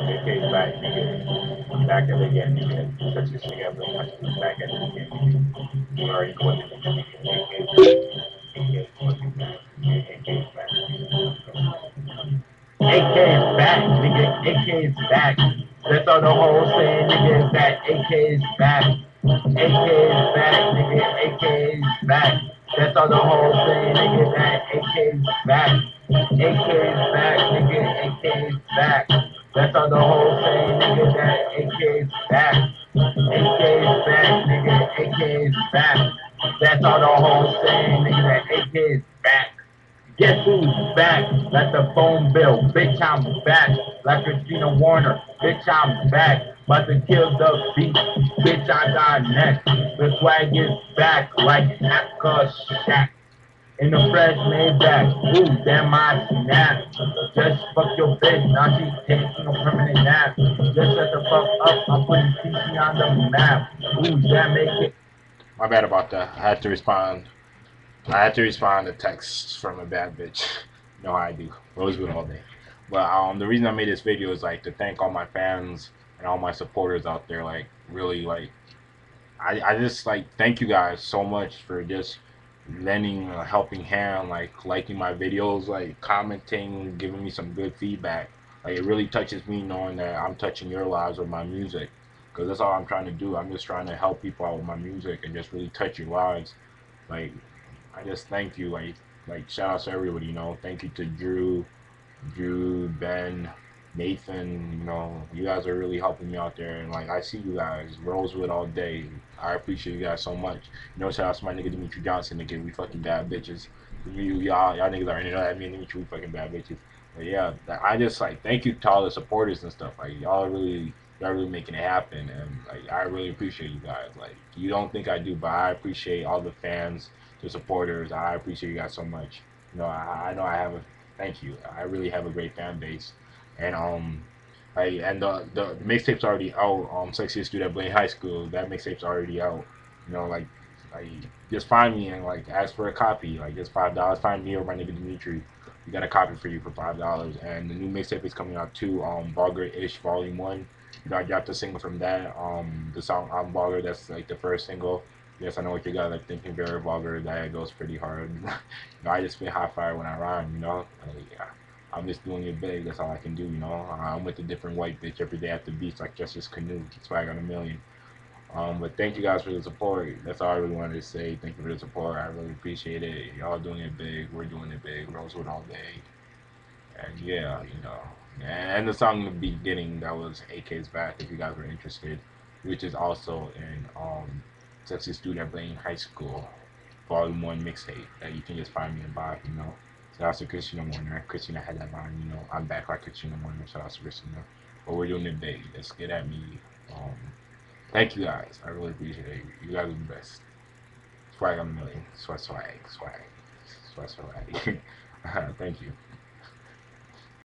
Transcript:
AK's back, nigga. I'm back at it again, nigga. Such this nigga, but I'm back at it again, nigga. You already know what it is, nigga. AK's back. AK's fucking back. Nigga, AK's back, nigga. AK is back, nigga. AK is back. That's all the whole saying, nigga, is that AK is back. AK is back, nigga. AK is back. That's all the whole saying, nigga, that AK is back. AK is back, nigga. AK is back. That's all the whole saying, nigga, that AK is back. AK is back, nigga. AK is back. That's all the whole saying, nigga, that AK is back. Guess who's back? Like the phone bill. Bitch, I'm back. Like Christina Warner. Bitch, I'm back. About to kill the beat. Bitch, I got next. The swag is back. Like Akka Shack. In the fresh made back. Ooh, damn, I snap. Just fuck your bitch. Now she's taking a permanent nap. Just shut the fuck up. I'm putting TC on the map. Ooh, that make it. My bad about that. I had to respond. I had to respond to texts from a bad bitch. You know how I do. Rosewood all day. But the reason I made this video is like to thank all my fans and all my supporters out there. Like really, like I just like thank you guys so much for just lending a helping hand, like liking my videos, like commenting, giving me some good feedback. Like it really touches me knowing that I'm touching your lives with my music. Because that's all I'm trying to do. I'm just trying to help people out with my music and just really touch your lives. Like I just thank you. Like shout out to everybody. You know, thank you to Drew, Ben, Nathan. You know, you guys are really helping me out there. And like I see you guys, Rosewood all day. I appreciate you guys so much. You know, shout out to my nigga Dimitri Johnson. Nigga, we fucking bad bitches. Y'all niggas already know that. Me and Dimitri, we fucking bad bitches. But yeah, I just like thank you to all the supporters and stuff. Like y'all really making it happen, and like I really appreciate you guys. Like you don't think I do, but I appreciate all the fans, the supporters. I appreciate you guys so much. You know, I know I have a thank you. I really have a great fan base, and the mixtape's already out. Sexiest Dude at Blaine High School. That mixtape's already out. You know, like just find me and like ask for a copy. Like it's $5. Find me or my nigga Dimitri. We got a copy for you for $5. And the new mixtape is coming out too. Vulgar Ish Volume One. You know, I dropped a single from that. The song I'm Vulgar. That's like the first single. Yes, I know what you guys are thinking. Very vulgar. That goes pretty hard. You know, I just spit hot fire when I rhyme. You know, like, I'm just doing it big. That's all I can do. You know, I'm with a different white bitch every day at the beach, like Justice Canoe. That's why I got a million. But thank you guys for the support. That's all I really wanted to say. Thank you for the support. I really appreciate it. Y'all doing it big. We're doing it big. Rosewood all day. And yeah, you know. And the song in the beginning that was AK's back. If you guys were interested, which is also in Texas Student Blaine High School Volume One mixtape that you can just find me and buy. You know. Shout out to Christina Warner. Christina had that line. You know, I'm back like Christina Warner. Shout out to Christina. But we're doing it big. Let's get at me. Um, Thank you guys. I really appreciate it. You guys are the best. Swag on a million. Swag. Thank you.